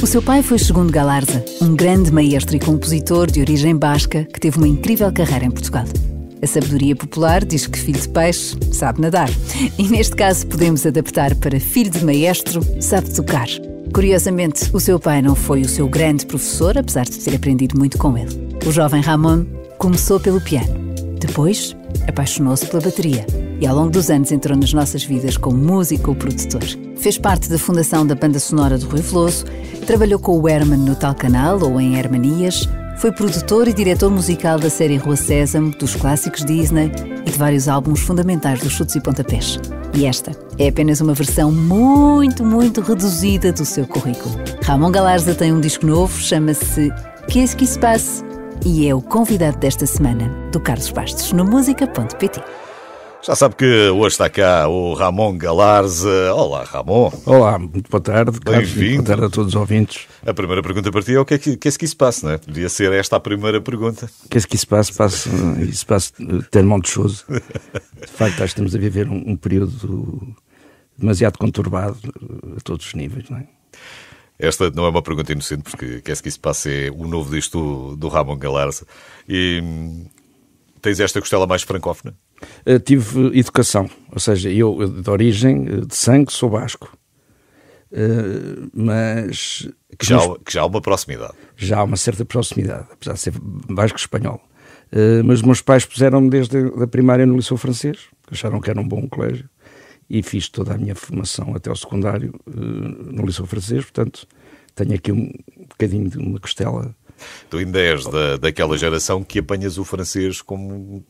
O seu pai foi Segundo Galarza, um grande maestro e compositor de origem basca que teve uma incrível carreira em Portugal. A sabedoria popular diz que filho de peixe sabe nadar. E neste caso podemos adaptar para filho de maestro sabe tocar. Curiosamente, o seu pai não foi o seu grande professor, apesar de ter aprendido muito com ele. O jovem Ramon começou pelo piano. Depois, apaixonou-se pela bateria. E ao longo dos anos entrou nas nossas vidas como músico ou produtor. Fez parte da fundação da banda sonora do Rui Veloso, trabalhou com o Herman no Tal Canal ou em Hermanias, foi produtor e diretor musical da série Rua Sésamo, dos clássicos Disney e de vários álbuns fundamentais dos Chutes e Pontapés. E esta é apenas uma versão muito, muito reduzida do seu currículo. Ramon Galarza tem um disco novo, chama-se Qu'est-ce qui se passe? E é o convidado desta semana, do Carlos Bastos, no música.pt. Já sabe que hoje está cá o Ramon Galarza. Olá, Ramon. Olá, muito boa tarde. Bem-vindo. Boa tarde a todos os ouvintes. A primeira pergunta para ti é o que é que se passa, não é? Podia ser esta a primeira pergunta. Qu'est-ce qui se passe? Il se passe tellement de choses. De facto, acho que estamos a viver um período demasiado conturbado a todos os níveis, não é? Esta não é uma pergunta inocente, porque qu'est-ce qui se passe é o novo disco do Ramon Galarza. E tens esta costela mais francófona? Tive educação, ou seja, eu de origem, de sangue, sou basco. Mas... Que já há uma proximidade. Já há uma certa proximidade, apesar de ser basco-espanhol. Mas os meus pais puseram-me desde a primária no Liceu Francês, acharam que era um bom colégio, e fiz toda a minha formação até ao secundário no Liceu Francês, portanto tenho aqui um bocadinho de uma costela. Tu ainda és daquela geração que apanhas o francês como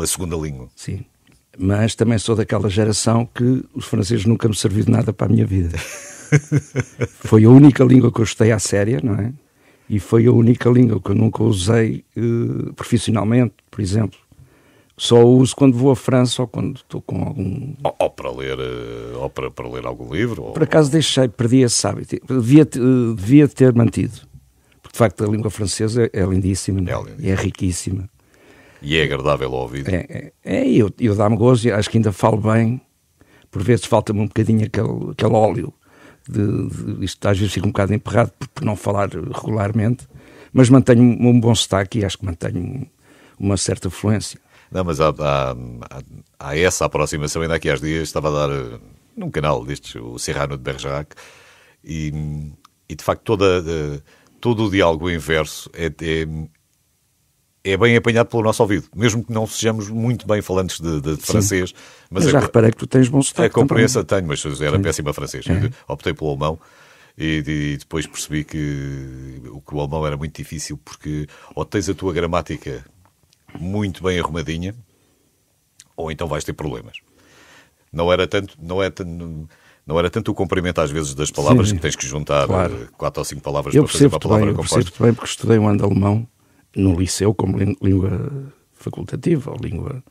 a segunda língua. Sim, mas também sou daquela geração que os franceses nunca me serviu de nada para a minha vida. Foi a única língua que eu estudei à séria, não é? E foi a única língua que eu nunca usei profissionalmente, por exemplo. Só uso quando vou à França ou quando estou com algum... Ou para ler algum livro. Ou... Por acaso perdi esse hábito. Devia ter mantido. Porque, de facto, a língua francesa é lindíssima, e é riquíssima. E é agradável ao ouvido. Eu dá-me gozo, acho que ainda falo bem. Por vezes falta-me um bocadinho aquele óleo. Isto às vezes fica um bocado emperrado por não falar regularmente. Mas mantenho um bom sotaque e acho que mantenho uma certa fluência. Não, mas há essa aproximação. Ainda aqui há dias estava a dar num canal destes, o Cyrano de Bergerac, e de facto todo o diálogo inverso é bem apanhado pelo nosso ouvido, mesmo que não sejamos muito bem falantes de francês. Mas já reparei que tu tens bom sotaque. A compreensão tenho, mas era péssima francês. Optei pelo alemão e depois percebi que o alemão era muito difícil, porque ou tens a tua gramática muito bem arrumadinha, ou então vais ter problemas. Não era tanto o comprimento às vezes das palavras, que tens que juntar 4 ou 5 palavras para fazer uma palavra composta. Eu percebo bem, porque estudei um ano de alemão no liceu como língua facultativa, ou língua...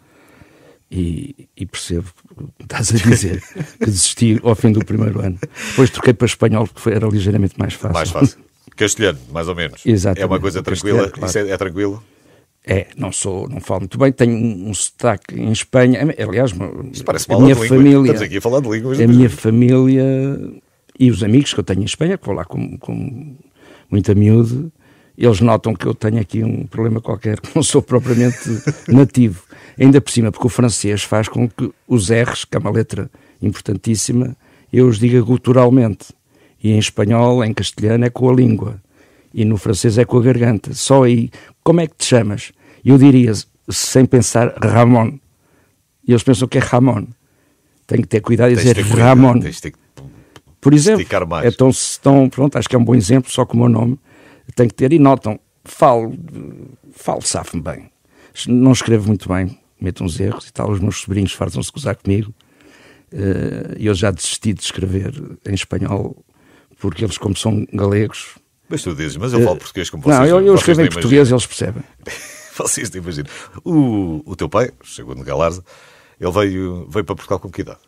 E percebo o que estás a dizer, que desisti ao fim do primeiro ano. Depois troquei para espanhol, porque era ligeiramente mais fácil. Mais fácil. Castelhano, mais ou menos. Exatamente. É uma coisa tranquila? Claro. Isso é tranquilo? Não falo muito bem, tenho um sotaque em Espanha. Aliás, a minha família... Estamos aqui a falar de línguas. A minha família e os amigos que eu tenho em Espanha, que vou lá com muito a miúdo, eles notam que eu tenho aqui um problema qualquer, que não sou propriamente nativo. Ainda por cima, porque o francês faz com que os R's, que é uma letra importantíssima, eu os diga guturalmente. E em espanhol, em castelhano, é com a língua. E no francês é com a garganta. Só aí, como é que te chamas? Eu diria, sem pensar, Ramon. E eles pensam que é Ramon. Tenho que ter cuidado e dizer Ramon. Por exemplo, pronto, acho que é um bom exemplo, só com o meu nome. Tenho que ter, e notam, falo safo-me bem. Não escrevo muito bem, meto uns erros e tal, os meus sobrinhos fartam-se gozar comigo. Eu já desisti de escrever em espanhol, porque eles, como são galegos... Mas tu dizes, mas eu falo português como vocês. Não, eu escrevo em português e eles percebem. Vocês não imaginam. O teu pai, Segundo Galarza, ele veio para Portugal com que idade?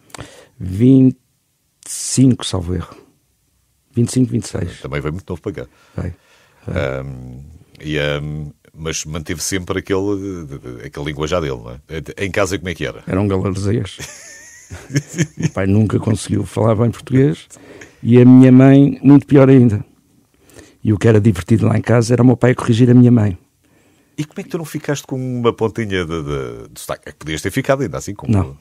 25, salvo erro. 25, 26. Também veio muito novo para cá. Vai. Mas manteve sempre aquele linguajar dele, não é? Em casa como é que era? Era um galarzês. O pai nunca conseguiu falar bem português e a minha mãe muito pior ainda. E o que era divertido lá em casa era o meu pai a corrigir a minha mãe. E como é que tu não ficaste com uma pontinha de sotaque? É que podias ter ficado ainda assim. Não,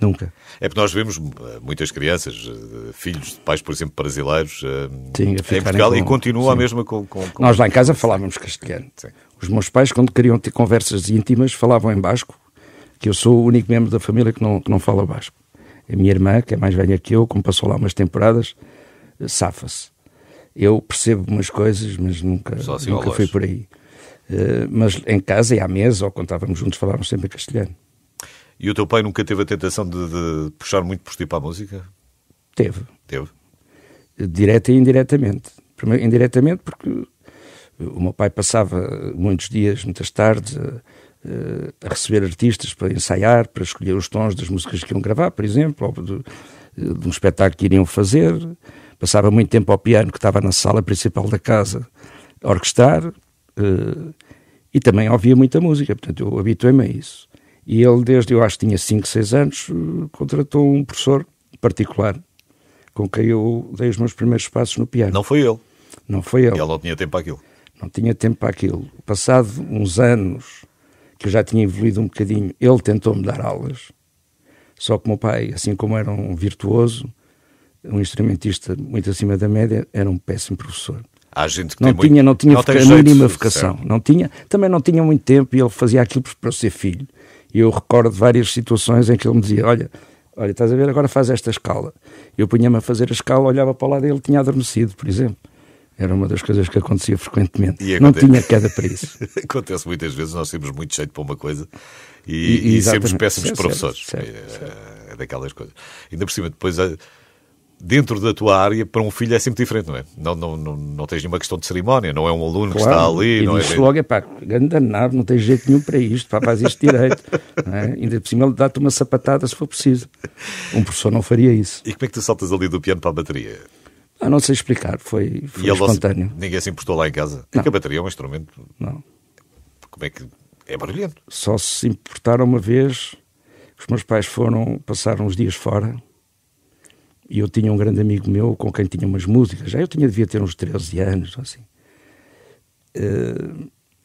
nunca. É porque nós vemos muitas crianças, filhos de pais, por exemplo, brasileiros, Sim, em Portugal, e continua a mesma com... Nós lá em casa falávamos castelhano. Sim. Os meus pais, quando queriam ter conversas íntimas, falavam em basco, que eu sou o único membro da família que não fala basco. A minha irmã, que é mais velha que eu, como passou lá umas temporadas, safa-se. Eu percebo umas coisas, mas nunca fui por aí. Mas em casa e à mesa, ou quando estávamos juntos, falávamos sempre em castelhano. E o teu pai nunca teve a tentação de puxar muito por ti para a música? Teve. Teve? Direta e indiretamente. Primeiro, indiretamente porque o meu pai passava muitos dias, muitas tardes, a receber artistas para ensaiar, para escolher os tons das músicas que iam gravar, por exemplo, ou de um espetáculo que iriam fazer. Passava muito tempo ao piano, que estava na sala principal da casa, a orquestrar, e também ouvia muita música, portanto eu habituei-me a isso. E ele, desde eu acho que tinha 5, 6 anos, contratou um professor particular, com quem eu dei os meus primeiros passos no piano. Não foi ele? Não foi ele. E ele não tinha tempo para aquilo? Não tinha tempo para aquilo. Passado uns anos, que eu já tinha evoluído um bocadinho, ele tentou-me dar aulas, só que o meu pai, assim como era um virtuoso, um instrumentista muito acima da média, era um péssimo professor. Há gente que não tem tinha a mínima jeito, vocação. Também não tinha muito tempo, e ele fazia aquilo para eu ser filho. E eu recordo várias situações em que ele me dizia, olha, estás a ver, agora faz esta escala. Eu punha-me a fazer a escala, olhava para o lado e ele tinha adormecido, por exemplo. Era uma das coisas que acontecia frequentemente. Não tinha queda para isso. Acontece muitas vezes, nós temos muito jeito para uma coisa e sermos péssimos professores. Certo. É daquelas coisas. Ainda por cima, depois... Dentro da tua área, para um filho é sempre diferente, não é? Não tens nenhuma questão de cerimónia, não é um aluno que está ali. E não diz logo, danado, não tens jeito nenhum para isto, faz isto direito. Não é? Ainda por cima ele dá-te uma sapatada se for preciso. Um professor não faria isso. E como é que tu saltas ali do piano para a bateria? Não sei explicar, foi espontâneo. Ninguém se importou lá em casa? Porque a bateria é um instrumento... Não. Como é que... É barulhento. Só se importaram uma vez, os meus pais passaram uns dias fora, e eu tinha um grande amigo meu com quem tinha umas músicas. Já eu devia ter uns 13 anos, assim.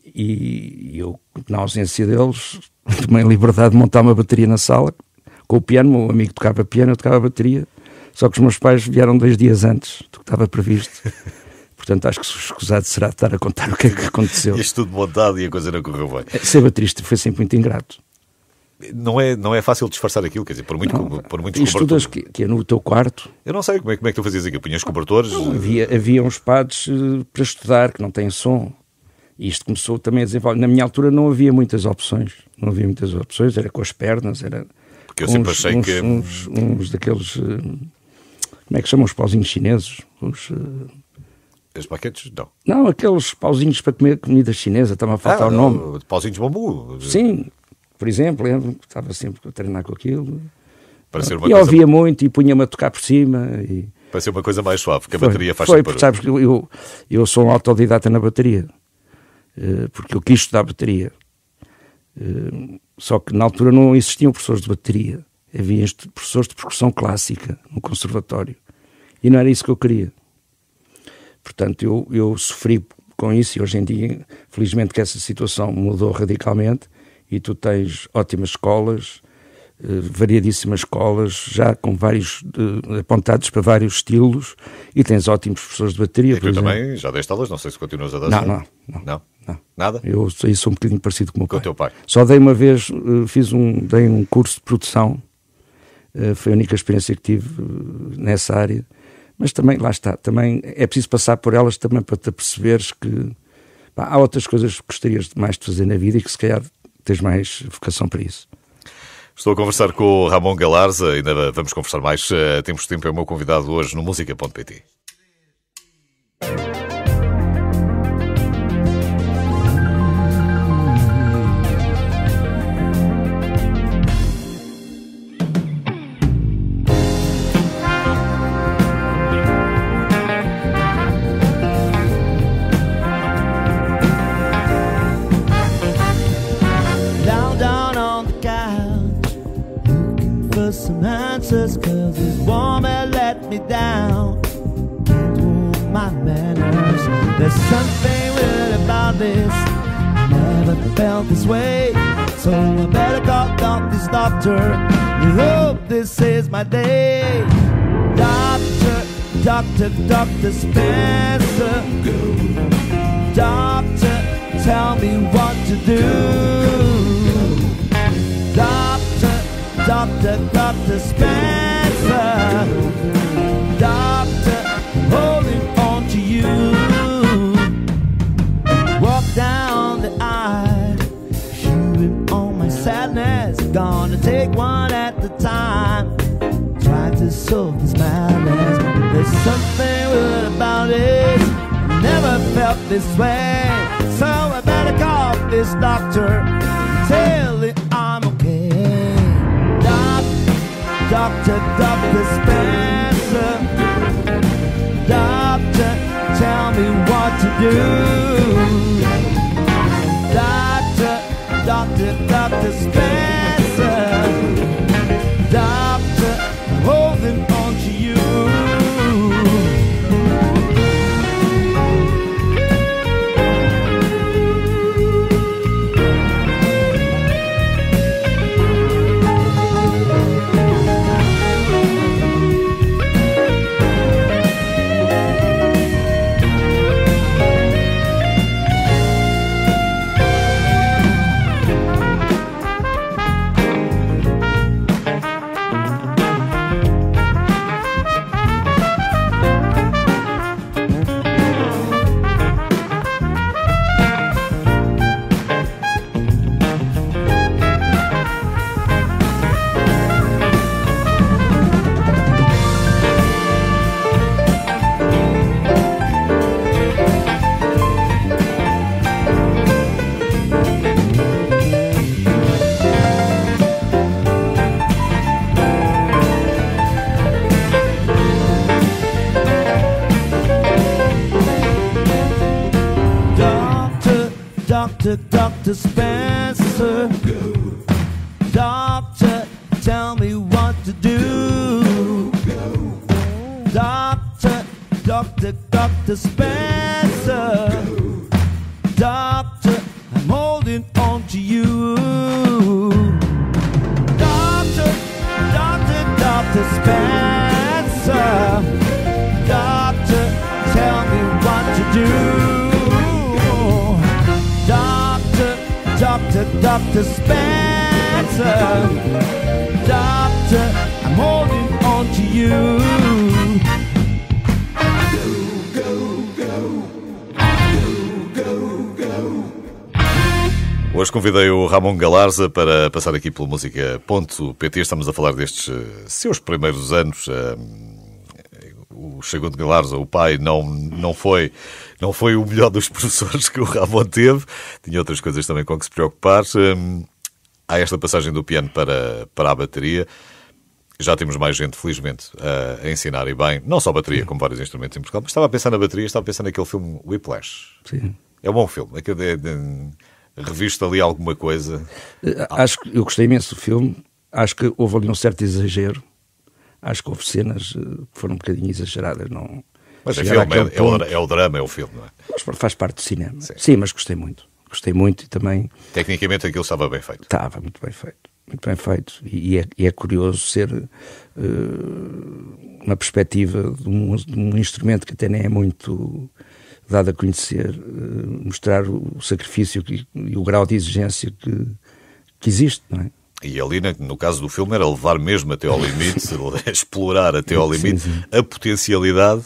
E eu, na ausência deles, tomei a liberdade de montar uma bateria na sala, com o piano. O meu amigo tocava piano, eu tocava bateria. Só que os meus pais vieram 2 dias antes do que estava previsto. Portanto, acho que escusado será estar a contar o que é que aconteceu. Isto tudo montado e a coisa não correu bem. Ser baterista foi sempre muito ingrato. Não é fácil disfarçar aquilo, quer dizer, por muitos cobertores. Estudas que é no teu quarto. Eu não sei como é que tu fazias aquilo. Punhas cobertores? Havia uns pads para estudar que não têm som. E isto começou também a desenvolver. Na minha altura não havia muitas opções. Era com as pernas, era... Porque eu sempre achei que... Uns daqueles... como é que chamam os pauzinhos chineses? As baquetes? Não. Não, aqueles pauzinhos para comer comida chinesa. Está-me a faltar o nome. Pauzinhos de bambu? Sim. Por exemplo, lembro que estava sempre a treinar com aquilo. E ouvia muito e punha-me a tocar por cima. Para ser uma coisa mais suave, porque a bateria faz sempre... Porque sabes que eu sou um autodidata na bateria. Porque eu quis estudar bateria. Só que na altura não existiam professores de bateria. Havia professores de percussão clássica no conservatório. E não era isso que eu queria. Portanto, eu sofri com isso, e hoje em dia, felizmente que essa situação mudou radicalmente, e tu tens ótimas escolas, variadíssimas escolas, já com vários apontados para vários estilos, e tens ótimos professores de bateria. E tu também já deste aulas? Não sei se continuas a dar. Não. Nada? Eu sou um bocadinho parecido com o meu pai. Com o teu pai? Só dei uma vez, dei um curso de produção, foi a única experiência que tive nessa área, mas também, lá está, também é preciso passar por elas também para te perceberes que há outras coisas que gostarias mais de fazer na vida e que se calhar tens mais vocação para isso. Estou a conversar com o Ramon Galarza, ainda vamos conversar mais. Temos tempo, é o meu convidado hoje no Música.pt. Some answers, 'cause this woman let me down. There's something weird about this. I never felt this way. So I better call this doctor. I hope this is my day. Doctor Spencer. Doctor, tell me what to do. Doctor Spencer. Doctor, holding on to you. Walk down the aisle, chewing on my sadness. Gonna take one at a time, try to solve this madness. There's something weird about it. Never felt this way. So I better call this doctor, tell him I'm okay. Doctor Spencer. Doctor, tell me what to do. Doctor Spencer. Doctor, I'm holding on to you. Doctor Spencer. Doctor, tell me what to do. Doctor Spencer. Doctor, I'm holding on to you. Doctor Spencer. Doctor, tell me what to do. Doctor Spencer. Doctor, I'm holding on to you. Hoje convidei o Ramon Galarza para passar aqui pela música.pt. Estamos a falar destes seus primeiros anos. O segundo Galarza, o pai, não foi o melhor dos professores que o Ramon teve. Tinha outras coisas também com que se preocupar. Há esta passagem do piano para a bateria. Já temos mais gente, felizmente, a ensinar e bem. Não só a bateria, como vários instrumentos em Portugal. Mas estava a pensar na bateria, estava a pensar naquele filme Whiplash. Sim. É um bom filme. Reviste ali alguma coisa? Acho que eu gostei imenso do filme. Acho que houve ali um certo exagero. Acho que houve cenas que foram um bocadinho exageradas. Não... Mas é filme, é o drama, é o filme, não é? Mas faz parte do cinema. Sim, mas gostei muito. Gostei muito e também... Tecnicamente aquilo estava bem feito. Estava muito bem feito. Muito bem feito. E é curioso ser uma perspectiva de um instrumento que até nem é muito dado a conhecer, mostrar o sacrifício e o grau de exigência que existe, não é? E ali, no caso do filme, era levar mesmo até ao limite, explorar até ao limite sim. A potencialidade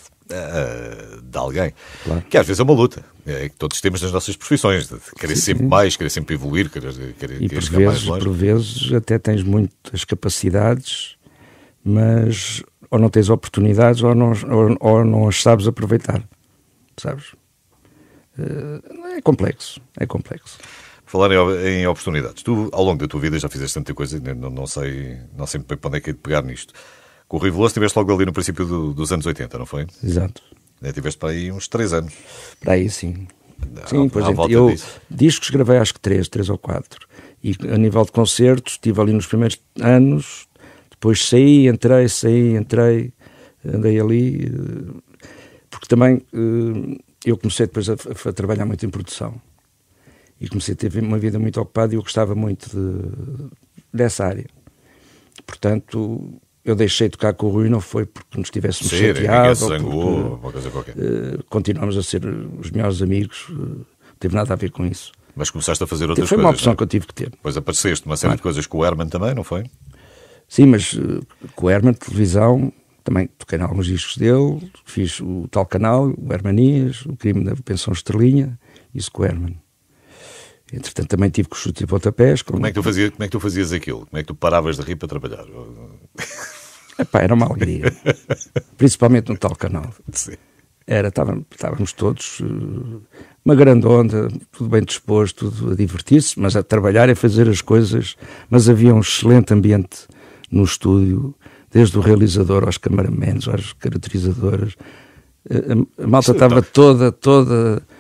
de alguém. Claro. Que às vezes é uma luta, que todos temos nas nossas profissões, de querer sempre mais, querer sempre evoluir, querer chegar mais longe. Por vezes até tens muitas capacidades, mas ou não tens oportunidades ou não as sabes aproveitar, sabes? É complexo. Falar em oportunidades. Tu, ao longo da tua vida, já fizeste tanta coisa, não sei bem para onde é que é de pegar nisto. Com o Rui Veloso estiveste logo ali no princípio dos anos 80, não foi? Exato. Tiveste para aí uns 3 anos. Para aí, sim. Sim, pois eu discos gravei acho que 3 ou 4. E a nível de concertos, estive ali nos primeiros anos, depois saí, entrei, andei ali, porque também eu comecei depois a trabalhar muito em produção e comecei a ter uma vida muito ocupada e eu gostava muito dessa área. Portanto, eu deixei de tocar com o Rui, não foi porque nos tivéssemos chateado, uma coisa qualquer. Continuamos a ser os melhores amigos, não teve nada a ver com isso. Mas começaste a fazer outras coisas. Foi uma opção que eu tive que ter. Depois apareceste uma série de coisas com o Herman também, não foi? Sim, mas com o Herman, televisão, também toquei em alguns discos dele, fiz o tal canal, o Hermanias, o Crime da Pensão Estrelinha, isso com o Herman. Entretanto, também tive com os chutes e pontapés. Como é que tu fazias aquilo? Como é que tu paravas de rir para trabalhar? Epá, era uma alegria. Principalmente no tal canal. Sim. Estávamos todos, uma grande onda, tudo bem disposto, tudo a divertir-se, mas a trabalhar e fazer as coisas. Mas havia um excelente ambiente no estúdio, desde o realizador aos cameramans, às caracterizadoras. A malta estava toda...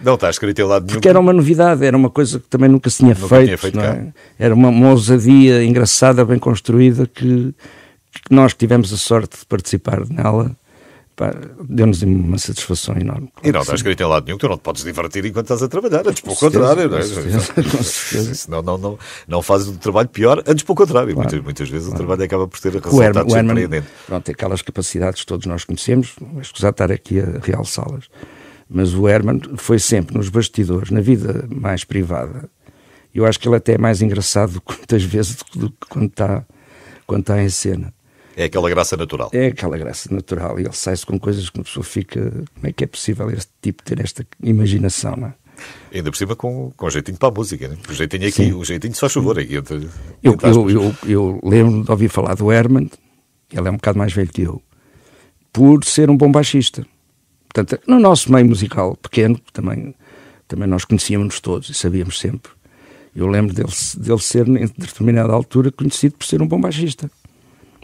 Não está escrito em lado nenhum. Porque era uma novidade, era uma coisa que também nunca se tinha feito. Não é? Era uma ousadia engraçada, bem construída, que nós tivemos a sorte de participar nela. Deu-nos uma satisfação enorme. Claro, e não está escrito em lado nenhum, tu não te podes divertir enquanto estás a trabalhar, antes pelo contrário. Com certeza. Senão não fazes o trabalho pior, antes pelo contrário. Claro. Muitas vezes o trabalho acaba por ter resultados surpreendentes. Pronto, tem aquelas capacidades que todos nós conhecemos, não é escusado estar aqui a realçá-las. Mas o Herman foi sempre nos bastidores, na vida mais privada. Eu acho que ele até é mais engraçado muitas vezes do que quando está em cena. É aquela graça natural. É aquela graça natural. E ele sai-se com coisas que uma pessoa fica... Como é que é possível este tipo ter esta imaginação, não é? Ainda por cima com jeitinho para a música, né? O jeitinho aqui, sim. O jeitinho só favor aqui. Eu lembro de ouvir falar do Herman, ele é um bocado mais velho que eu, por ser um bom baixista. Portanto, no nosso meio musical pequeno, também nós conhecíamos-nos todos e sabíamos sempre. Eu lembro dele ser, em determinada altura, conhecido por ser um bom baixista.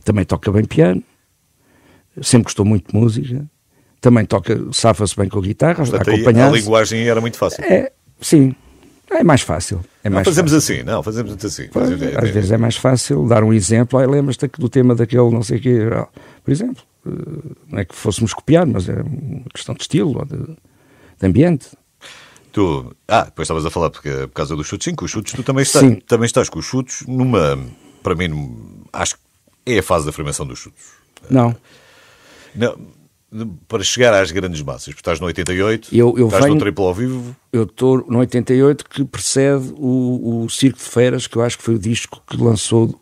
Também toca bem piano, sempre gostou muito de música, também safa-se bem com a guitarra, acompanhar. A linguagem era muito fácil. Sim, é mais fácil. Fazemos assim. Às vezes é mais fácil dar um exemplo. Lembras-te do tema daquele não sei o quê, por exemplo. Não é que fôssemos copiar, mas é uma questão de estilo ou de ambiente. Depois estavas a falar por causa dos chutes. Sim, com os chutes tu também estás com os chutes para mim, acho que é a fase da afirmação dos chutes. Não, para chegar às grandes massas, porque estás no 88, estás no triplo ao vivo. Eu estou no 88, que precede o Circo de Feiras, que eu acho que foi o disco que lançou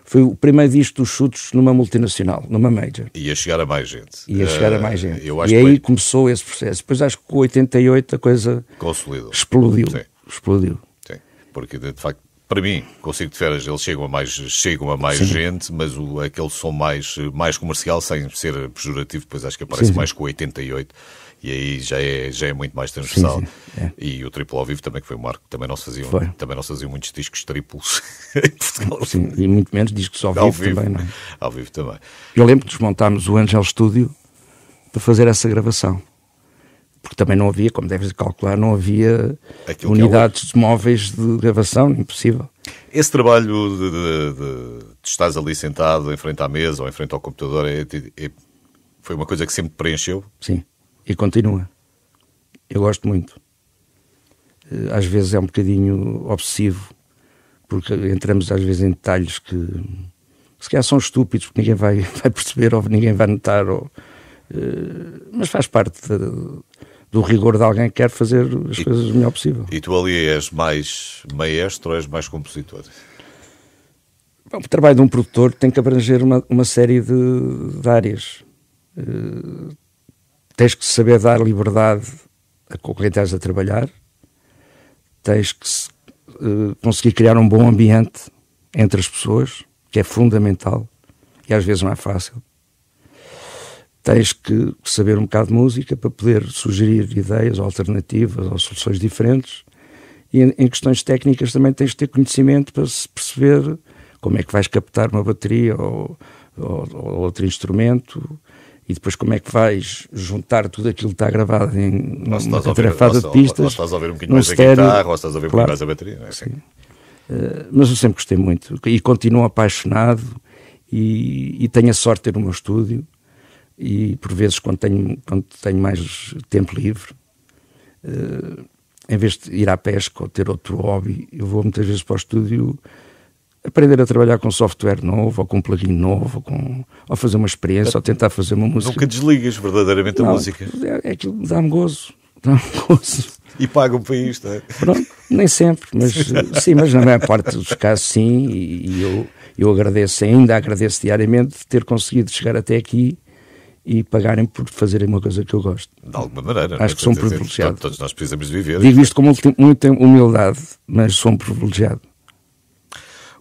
foi o primeiro disco dos chutes numa multinacional, numa major. Ia chegar a mais gente. E aí começou esse processo. Depois acho que com o 88 a coisa explodiu. Sim, porque de facto, para mim, com o Circo de Feiras, eles chegam a mais gente, mas aquele som mais comercial, sem ser pejorativo, depois acho que aparece mais com o 88, e aí já é muito mais transversal. Sim. E o triplo ao vivo também, que foi um marco, também não se faziam muitos discos triplos em Portugal. Sim, e muito menos discos ao vivo também, não é? Ao vivo também. Eu lembro que desmontámos o Angel Studio para fazer essa gravação. Porque também não havia, como deves calcular, não havia unidades móveis de gravação, impossível. Esse trabalho de estás ali sentado em frente à mesa ou em frente ao computador foi uma coisa que sempre te preencheu? Sim, e continua. Eu gosto muito. Às vezes é um bocadinho obsessivo, porque entramos às vezes em detalhes que se calhar são estúpidos, porque ninguém vai perceber ou ninguém vai notar, mas faz parte do rigor de alguém que quer fazer as coisas o melhor possível. E tu ali és mais maestro ou és mais compositor? O trabalho de um produtor tem que abranger uma série de áreas. Tens que saber dar liberdade a quem estás a trabalhar, tens que conseguir criar um bom ambiente entre as pessoas, que é fundamental, e às vezes não é fácil. Tens que saber um bocado de música para poder sugerir ideias ou alternativas ou soluções diferentes. E em questões técnicas também tens de ter conhecimento para se perceber como é que vais captar uma bateria ou outro instrumento, e depois como é que vais juntar tudo aquilo que está gravado em uma atarefada de pistas. Ou estás a ouvir um bocadinho mais a guitarra, ou estás a ouvir um bocadinho mais a bateria. Não é? Sim. Mas eu sempre gostei muito e continuo apaixonado e tenho a sorte de ter o meu estúdio. E por vezes quando tenho mais tempo livre, em vez de ir à pesca ou ter outro hobby, eu vou muitas vezes para o estúdio aprender a trabalhar com software novo, ou com um plugin novo, ou fazer uma experiência, ou tentar fazer uma música. Nunca desligas verdadeiramente a música. É aquilo que dá-me gozo. Dá-me gozo. E pagam para isto, não é? Pronto, nem sempre, mas sim, mas na maior parte dos casos sim, e eu ainda agradeço diariamente de ter conseguido chegar até aqui e pagarem por fazerem uma coisa que eu gosto. De alguma maneira. Acho que sou um privilegiado. Todos nós precisamos de viver. Digo isto com muita humildade, mas sou um privilegiado.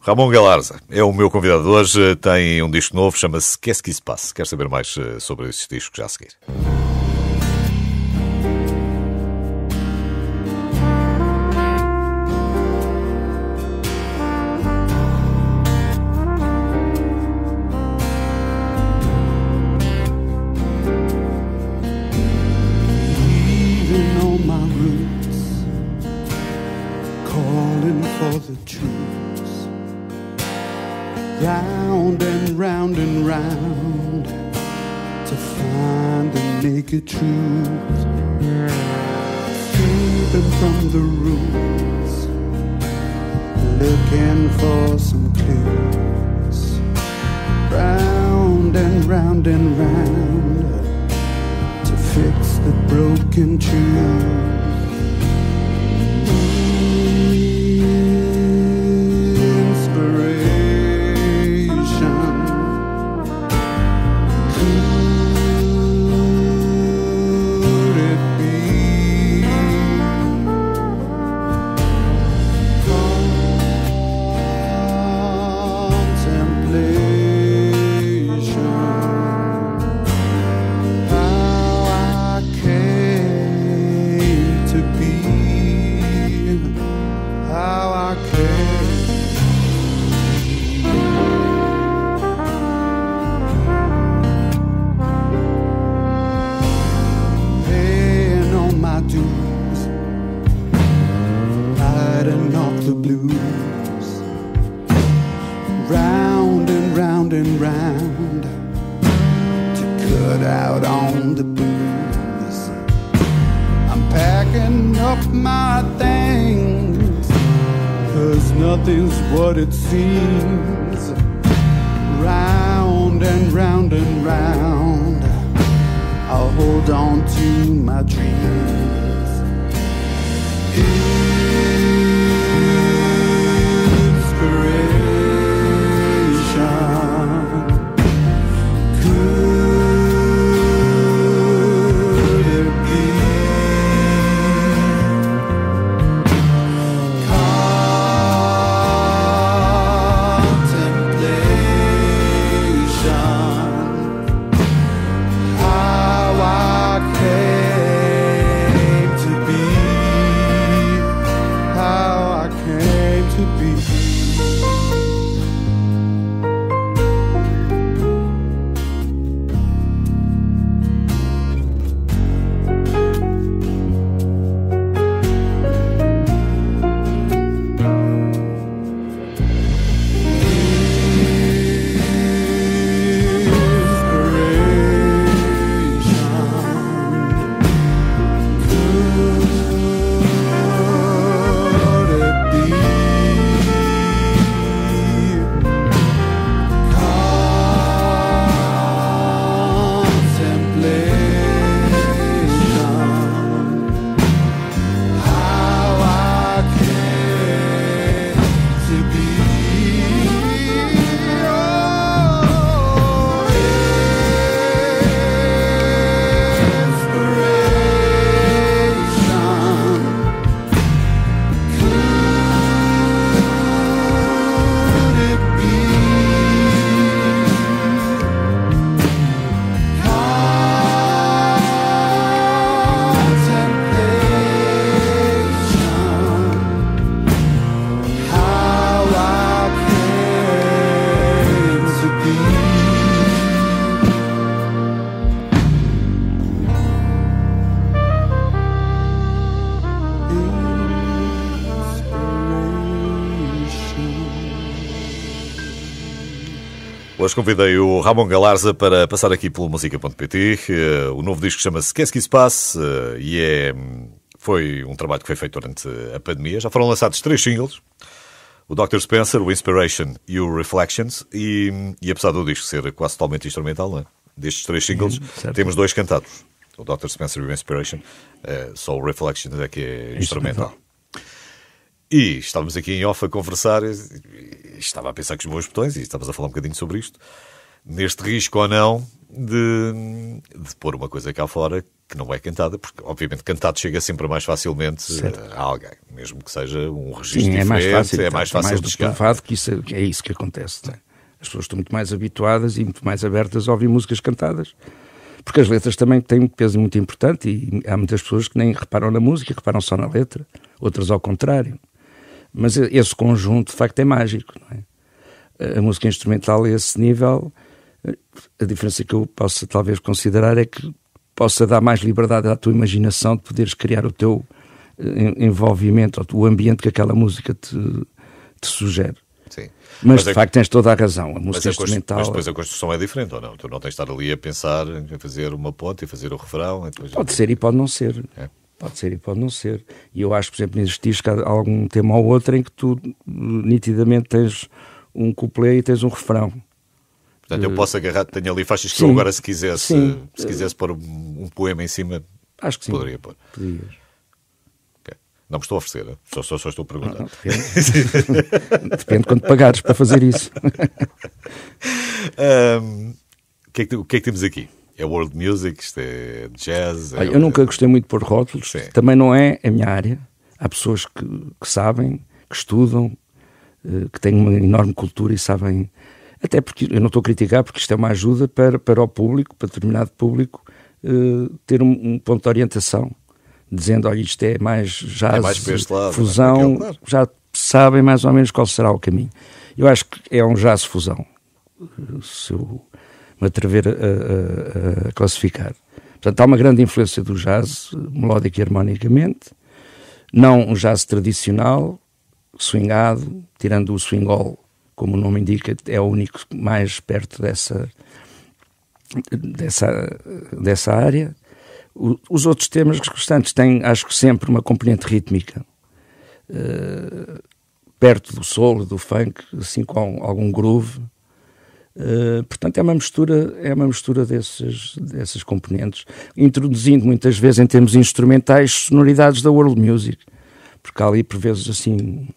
Ramon Galarza é o meu convidado de hoje, tem um disco novo, chama-se Qu'est-ce qui se passe? Quer saber mais sobre esses discos já a seguir. Round and round and round to find the naked truth, escaping from the rules, looking for some clues. Round and round and round to fix the broken truth. Nothing's what it seems. Round and round and round, I'll hold on to my dreams. Inspiration. Could it be? Hoje convidei o Ramon Galarza para passar aqui pelo música.pt. O novo disco chama-se Qu'est-ce qui se passe? E é Foi um trabalho que foi feito durante a pandemia. Já foram lançados 3 singles. O Dr. Spencer, o Inspiration e o Reflections. E apesar do disco ser quase totalmente instrumental, não é? Destes 3 singles, temos 2 cantados. O Dr. Spencer e o Inspiration. Só o Reflections é que é instrumental. E estávamos aqui em off a conversar. E estava a pensar com os meus botões e estávamos a falar um bocadinho sobre isto. Neste risco ou não de pôr uma coisa cá fora que não é cantada, porque obviamente cantado chega sempre mais facilmente a alguém, mesmo que seja um registro diferente, é mais fácil de chegar. Provado que é isso que acontece. Né? As pessoas estão muito mais habituadas e muito mais abertas a ouvir músicas cantadas, porque as letras também têm um peso muito importante e há muitas pessoas que nem reparam na música, reparam só na letra, outras ao contrário. Mas esse conjunto de facto é mágico, não é? A música instrumental a esse nível, a diferença que eu posso talvez considerar é que possa dar mais liberdade à tua imaginação de poderes criar o teu envolvimento, o ambiente que aquela música te sugere. Sim. Mas de facto tens toda a razão, a música instrumental... Mas depois a construção é diferente, ou não? Tu não tens de estar ali a pensar em fazer uma ponte e fazer o refrão... Pode ser e pode não ser. Pode ser e pode não ser. E eu acho, por exemplo, neste disco há algum tema ou outro em que tu nitidamente tens um couplet e tens um refrão. Portanto, eu posso agarrar, tenho ali faixas que eu agora, se quisesse pôr um poema em cima, acho que poderia pôr. Podias. Okay. Não me estou a oferecer, só estou a perguntar. Não, depende. Depende quanto pagares para fazer isso. O que é que temos aqui? É world music, isto é jazz? Eu nunca gostei muito de pôr rótulos, também não é a minha área. Há pessoas que sabem, que estudam, que têm uma enorme cultura e sabem... Até porque eu não estou a criticar, porque isto é uma ajuda para o público, para determinado público, ter um ponto de orientação, dizendo, olha, isto é mais jazz, mais para este lado, fusão, claro. Já sabem mais ou menos qual será o caminho. Eu acho que é um jazz fusão, se eu me atrever a classificar. Portanto, há uma grande influência do jazz, melódico e harmonicamente, não um jazz tradicional, swingado, tirando o swing-all, como o nome indica, é o único mais perto dessa área. Os outros temas restantes têm, acho que sempre, uma componente rítmica, perto do soul, do funk, assim com algum groove. Portanto, é uma mistura dessas componentes, introduzindo muitas vezes, em termos instrumentais, sonoridades da world music, porque há ali, por vezes, assim...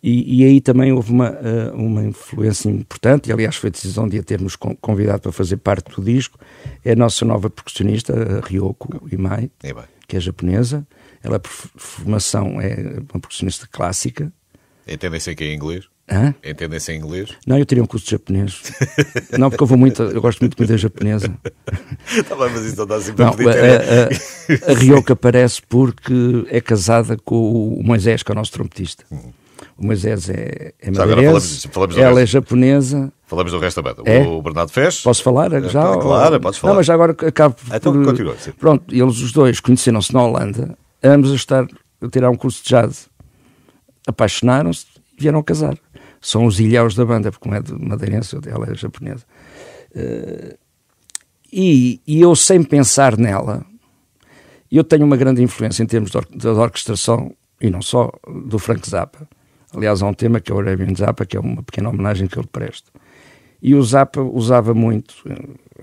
E aí também houve uma influência importante, e aliás foi a decisão de a termos convidado para fazer parte do disco, é a nossa nova percussionista, a Ryoko Imai, que é japonesa. Ela, por formação, é uma percussionista clássica. Entendem-se aqui em inglês? Hã? Entendem-se em inglês? Não, eu teria um curso de japonês. Não, porque eu gosto muito de comida japonesa. Tá bem, mas isso não dá assim para a Ryoko aparece porque é casada com o Moisés, que é o nosso trompetista. O Moisés é madeirense, ela é japonesa. Falamos do resto da banda. É? O Bernardo Fesch. Posso falar já? Claro, podes falar. Não, mas já agora acabo então, continua. Sim. Pronto, eles os dois conheceram-se na Holanda, ambos a tirar um curso de jazz. Apaixonaram-se e vieram casar. São os ilhéus da banda, porque não é de madeirense, ela é japonesa. E eu, sem pensar nela, eu tenho uma grande influência em termos de orquestração, e não só, do Frank Zappa. Aliás, há um tema que é o Arabian Zappa, que é uma pequena homenagem que eu lhe presto. E o Zappa usava muito,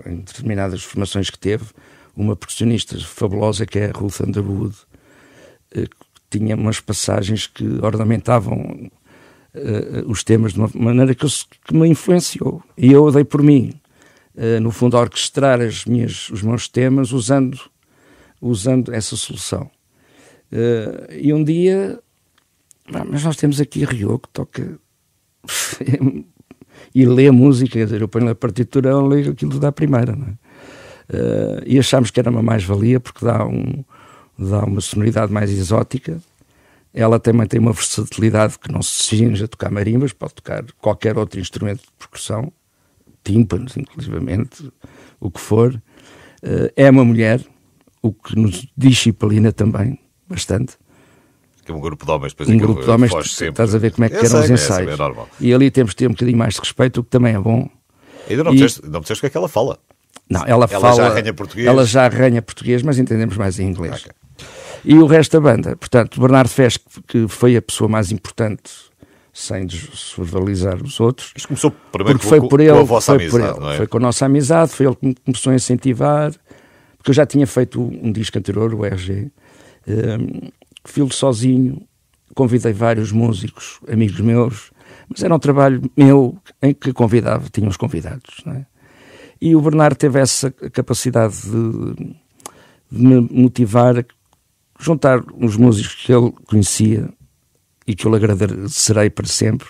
em determinadas formações que teve, uma percussionista fabulosa que é a Ruth Underwood, que tinha umas passagens que ornamentavam os temas de uma maneira que me influenciou. E eu dei por mim, no fundo, a orquestrar os meus temas usando essa solução. E um dia... Mas nós temos aqui a Ryoko que toca e lê a música, quer dizer, eu ponho a partitura, ela lê aquilo da primeira, não é? E achámos que era uma mais-valia porque dá uma sonoridade mais exótica. Ela também tem uma versatilidade que não se cinge a tocar marimbas, pode tocar qualquer outro instrumento de percussão, tímpanos, inclusivamente, o que for. É uma mulher, o que nos disciplina também, bastante. Que é um grupo de homens, depois grupo de homens, estás a ver como é que eram os ensaios. E ali temos de ter um bocadinho mais de respeito, o que também é bom. Ainda não me disseste o que é que ela fala. Não, ela fala, já arranha português. Ela já arranha português, mas entendemos mais em inglês. E o resto da banda, portanto, Bernardo Fez, que foi a pessoa mais importante, sem desvalorizar os outros. Isto começou primeiro porque foi por ele, com a vossa amizade, não é? Foi com a nossa amizade, foi ele que me começou a incentivar, porque eu já tinha feito um disco anterior, o RG, filo sozinho, convidei vários músicos, amigos meus, mas era um trabalho meu em que convidava, tinha os convidados, não é? E o Bernardo teve essa capacidade de me motivar a juntar os músicos que ele conhecia e que eu lhe agradecerei para sempre.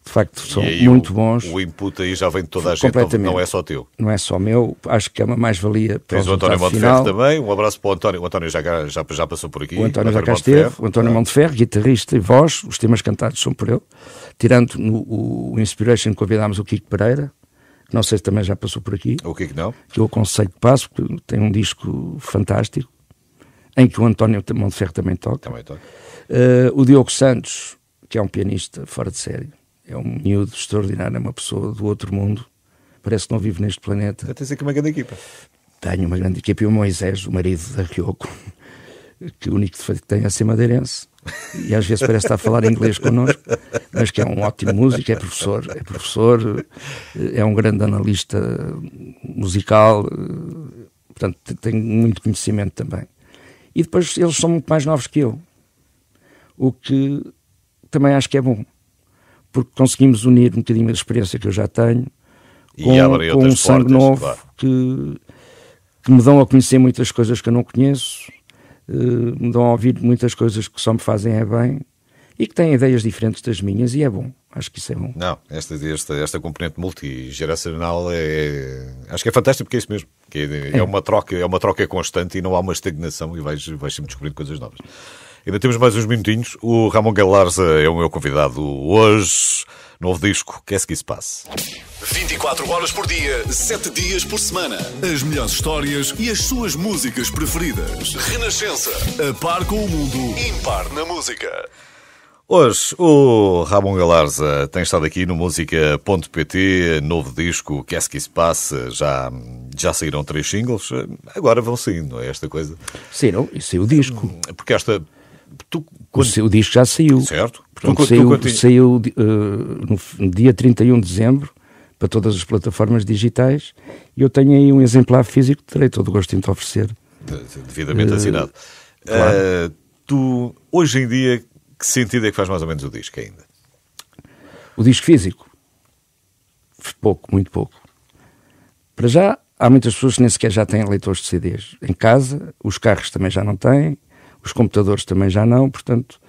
De facto, são muito bons. O input aí já vem de toda a gente, não é só teu. Não é só meu, acho que é uma mais-valia para o António Monteferro também, um abraço para o António. O António já passou por aqui. O António já cá esteve, o António Monteferro, guitarrista e voz, os temas cantados são por ele. Tirando o Inspiration, convidámos o Kiko Pereira, que não sei se também já passou por aqui. O Kiko não? Que eu aconselho que passe, porque tem um disco fantástico, em que o António Monteferro também toca. Também toca. O Diogo Santos, que é um pianista fora de série. É um miúdo extraordinário, é uma pessoa do outro mundo. Parece que não vive neste planeta. Tens aqui uma grande equipa. Tenho uma grande equipa. E o Moisés, o marido da Ryoko, que o único defeito que tem é ser madeirense. E às vezes parece estar a falar inglês connosco, mas que é um ótimo músico, é professor, é um grande analista musical, portanto tem muito conhecimento também. E depois eles são muito mais novos que eu, o que também acho que é bom, porque conseguimos unir um bocadinho da experiência que eu já tenho com um sangue novo, claro, que me dão a conhecer muitas coisas que eu não conheço, me dão a ouvir muitas coisas que só me fazem bem e que têm ideias diferentes das minhas, e é bom, acho que isso é bom. Não, esta componente multigeracional acho que é fantástico, porque é isso mesmo, que é uma troca constante e não há uma estagnação, e vais sempre descobrindo coisas novas. Ainda temos mais uns minutinhos. O Ramon Galarza é o meu convidado hoje. Novo disco, Qu'est-ce qui se passe? 24 horas por dia, 7 dias por semana. As melhores histórias e as suas músicas preferidas. Renascença, a par com o mundo, impar na música. Hoje o Ramon Galarza tem estado aqui no Música.pt, novo disco, Qu'est-ce qui se passe? Já saíram 3 singles, agora vão saindo, não é esta coisa? Saíram, e saiu o disco. Porque o disco já saiu. Certo. Portanto, saiu no dia 31 de dezembro para todas as plataformas digitais, e eu tenho aí um exemplar físico que terei todo o gosto em te oferecer. Devidamente assinado. Claro. Tu, hoje em dia, que sentido é que faz mais ou menos o disco ainda? O disco físico? Pouco, muito pouco. Para já, há muitas pessoas que nem sequer já têm leitores de CDs em casa, os carros também já não têm, os computadores também já não, portanto,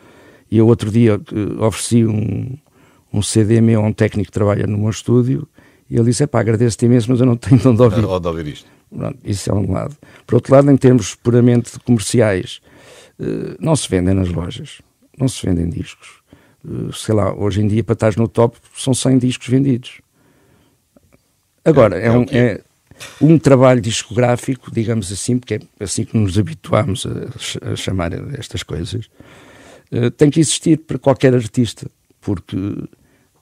e eu outro dia ofereci um CD meu a um técnico que trabalha no meu estúdio, e ele disse, agradeço-te imenso, mas eu não tenho de onde ouvir. Onde ouvir isto. Pronto, isso é um lado. Por outro lado, em termos puramente comerciais, não se vendem nas lojas, não se vendem discos. Sei lá, hoje em dia, para estar no top, são 100 discos vendidos. Agora, é um trabalho discográfico, digamos assim, porque é assim que nos habituámos a chamar estas coisas, tem que existir para qualquer artista, porque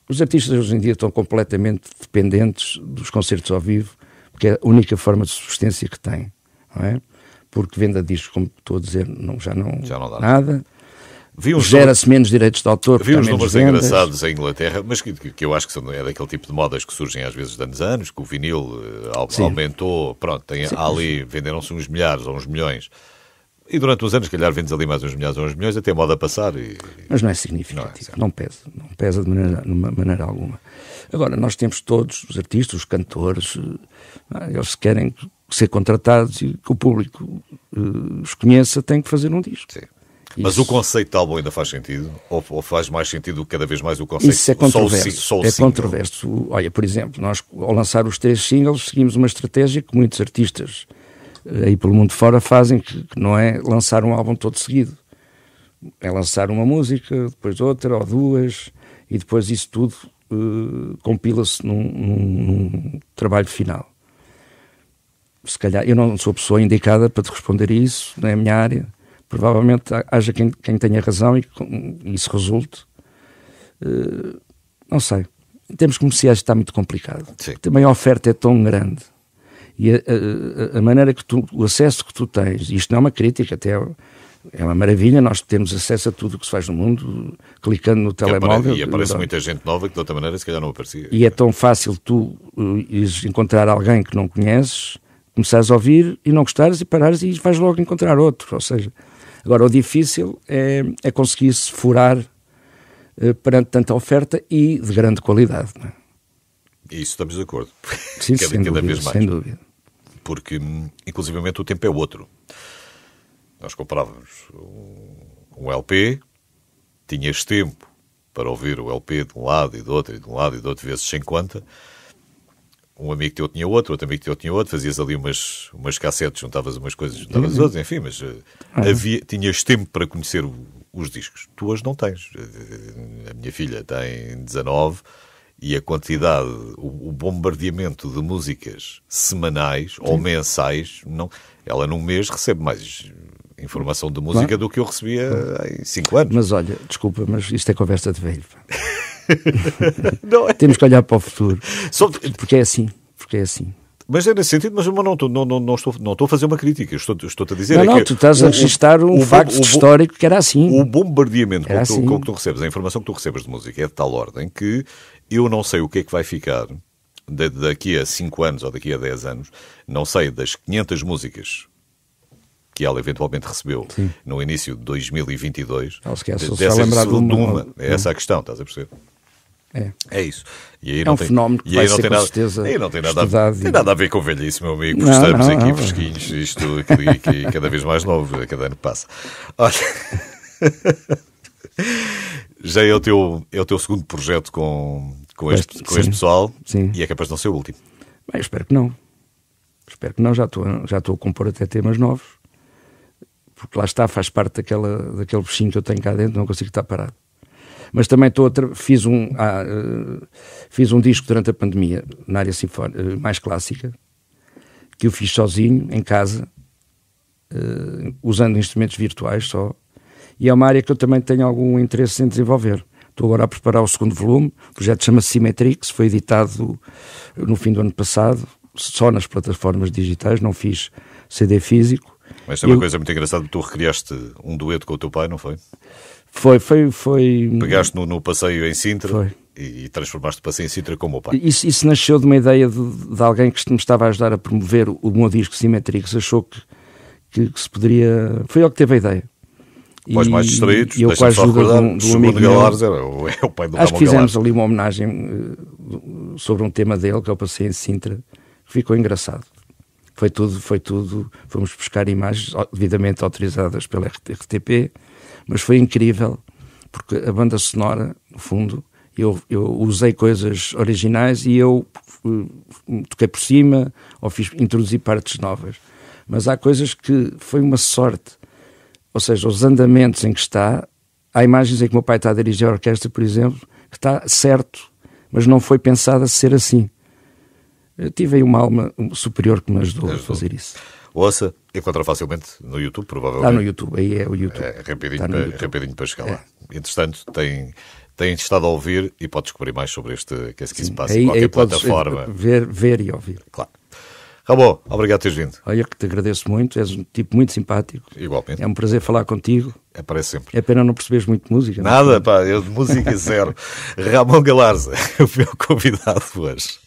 os artistas hoje em dia estão completamente dependentes dos concertos ao vivo, porque é a única forma de subsistência que têm, não é? Porque venda discos, como estou a dizer, já não dá nada. Gera-se menos direitos de autor. Vi uns números engraçados em Inglaterra, mas que eu acho que é daquele tipo de modas que surgem às vezes de anos a anos, que o vinil aumentou, pronto, ali venderam-se uns milhares ou uns milhões, e durante uns anos, calhar, vendes ali mais uns milhares ou uns milhões, até a moda passar. Mas não é significativo, não pesa de maneira alguma. Agora, nós temos todos, os artistas, os cantores, eles querem ser contratados e que o público os conheça, tem que fazer um disco. Sim. Mas o conceito de álbum ainda faz sentido? Ou faz mais sentido cada vez mais o conceito? Isso é controverso. Controverso. Olha, por exemplo, nós ao lançar os 3 singles seguimos uma estratégia que muitos artistas aí pelo mundo fora fazem, que não é lançar um álbum todo seguido. É lançar uma música, depois outra ou 2, e depois isso tudo compila-se num trabalho final. Se calhar, eu não sou a pessoa indicada para te responder a isso, não é a minha área. Provavelmente haja quem tenha razão e isso resulte. Não sei. Em termos comerciais está muito complicado. Sim. Também a oferta é tão grande. E a maneira que o acesso que tu tens, e isto não é uma crítica, até é uma maravilha, nós temos acesso a tudo o que se faz no mundo, clicando no telemóvel. E aparece muita gente nova que de outra maneira se calhar não aparecia. E é tão fácil tu encontrar alguém que não conheces, começares a ouvir e não gostares e parares e vais logo encontrar outro. Ou seja, agora o difícil é conseguir-se furar perante tanta oferta e de grande qualidade. Não é? Isso estamos de acordo. Sim, sem dúvida. Porque, inclusivamente, o tempo é outro. Nós comprávamos um LP, tinhas tempo para ouvir o LP de um lado e do outro, e de um lado e do outro, vezes sem conta. Um amigo teu tinha outro amigo teu tinha outro, fazias ali umas cassetes, juntavas umas coisas, juntavas outras, enfim, mas tinhas tempo para conhecer os discos. Tu hoje não tens. A minha filha tem 19 e a quantidade, o bombardeamento de músicas semanais ou mensais, não, ela num mês recebe mais informação de música do que eu recebia em 5 anos. Mas olha, desculpa, mas isto é conversa de velho. Não é. Temos que olhar para o futuro. Porque é assim. Mas é nesse sentido, mas eu não estou a fazer uma crítica. Estou-te a dizer que tu estás a registrar um facto histórico que era assim. O bombardeamento com que tu recebes, a informação que tu recebes de música é de tal ordem que eu não sei o que é que vai ficar daqui a 5 anos ou daqui a 10 anos. Não sei das 500 músicas que ela eventualmente recebeu no início de 2022. É essa a questão, estás a perceber? É isso. E aí um fenómeno que vai ser com certeza estudado. Tem nada a ver com velhice, meu amigo, porque estamos aqui fresquinhos, isto aqui cada vez mais novo, a cada ano que passa. Olha, já é o teu segundo projeto com este pessoal. Sim. E é capaz de não ser o último. Bem, espero que não. Já estou a compor até temas novos, porque lá está, faz parte daquele bichinho que eu tenho cá dentro, não consigo estar parado. Mas também fiz um disco durante a pandemia, na área mais clássica, que eu fiz sozinho, em casa, usando instrumentos virtuais só, e é uma área que eu também tenho algum interesse em desenvolver. Estou agora a preparar o segundo volume, o projeto chama-se Symmetrix, foi editado no fim do ano passado, só nas plataformas digitais, não fiz CD físico. Mas tem uma coisa muito engraçada, tu recriaste um dueto com o teu pai, não foi? Foi. Pegaste no passeio em Sintra e transformaste o passeio em Sintra com o meu pai. Isso nasceu de uma ideia de alguém que me estava a ajudar a promover o meu disco Symmetrix. Achou que se poderia... Foi ele que teve a ideia. Depois mais distraídos, e eu com a ajuda do amigo Galares é o pai do Ramon. Acho que fizemos ali uma homenagem sobre um tema dele, que é o passeio em Sintra, que ficou engraçado. Foi tudo. Fomos buscar imagens devidamente autorizadas pela RTP, mas foi incrível, porque a banda sonora, no fundo, eu usei coisas originais e eu toquei por cima ou introduzi partes novas. Mas há coisas que foi uma sorte. Ou seja, os andamentos em que está, há imagens em que o meu pai está a dirigir a orquestra, por exemplo, que está certo, mas não foi pensado a ser assim. Eu tive aí uma alma superior que me ajudou a fazer isso. Ouça, encontra facilmente no YouTube, provavelmente. Está no YouTube, aí é o YouTube. É rapidinho para chegar lá. Entretanto, tem estado a ouvir e pode descobrir mais sobre que se passa em qualquer plataforma. Ver e ouvir. Claro. Ramon, obrigado por teres vindo. Olha, que te agradeço muito, és um tipo muito simpático. Igualmente. É um prazer falar contigo. Parece sempre. É pena não perceberes muito de música. Nada, pá, eu de música zero. Ramon Galarza, eu fui o convidado hoje.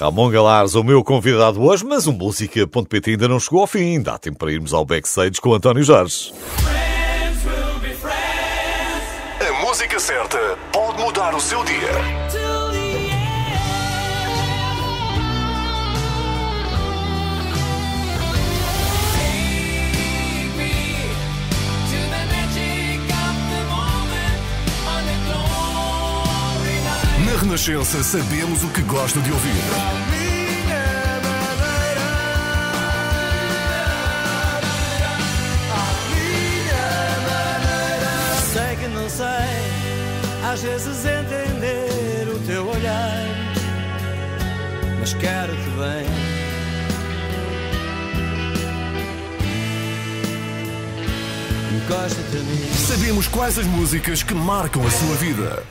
Ramon Galares, o meu convidado hoje, mas o Música.pt ainda não chegou ao fim. Dá tempo para irmos ao backstage com António Jorge. A música certa pode mudar o seu dia. Na Renascença sabemos o que gosta de ouvir. Sei que não sei, às vezes entender o teu olhar, mas quero-te bem. Encosta-te a mim. Sabemos quais as músicas que marcam a sua vida.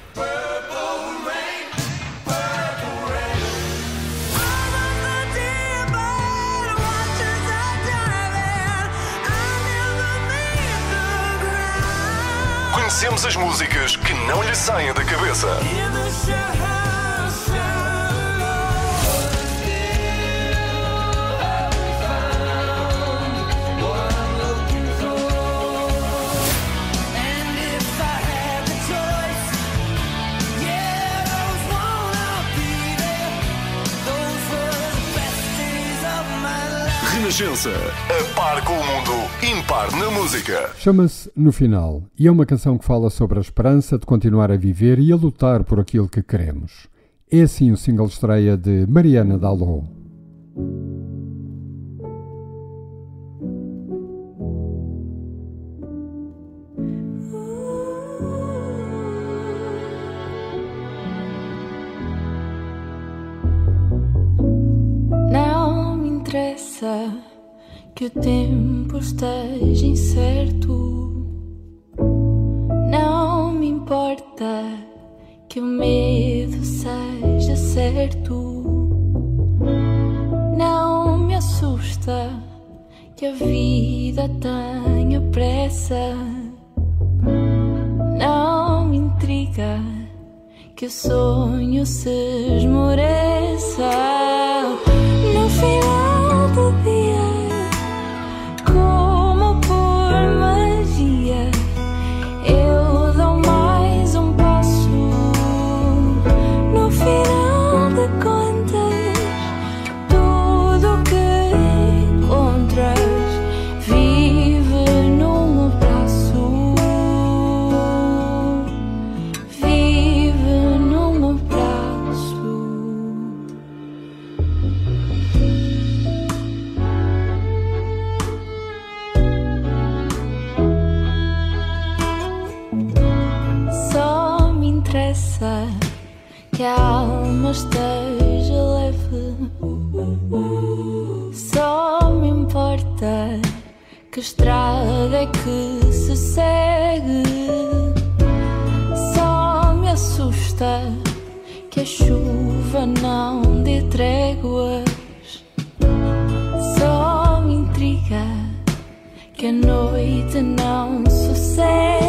Conhecemos as músicas que não lhe saem da cabeça. Renascença, a par com o mundo, impar na música. Chama-se No Final e é uma canção que fala sobre a esperança de continuar a viver e a lutar por aquilo que queremos. É assim o single estreia de Mariana Dallo. Não me interessa que o tempo esteja incerto. Não me importa que o medo seja certo. Não me assusta que a vida tenha pressa. Não me intriga que o sonho se esmoreça. No final do dia, como por magia, eu dou mais um passo. No final de contas, tudo o que encontras vive num abraço. Vive num abraço. Só me interessa que a alma esteja leve. Só me importa que estrada é que se segue. Só me assusta que a chuva não dê tréguas. Só me intriga que a noite não sossegue.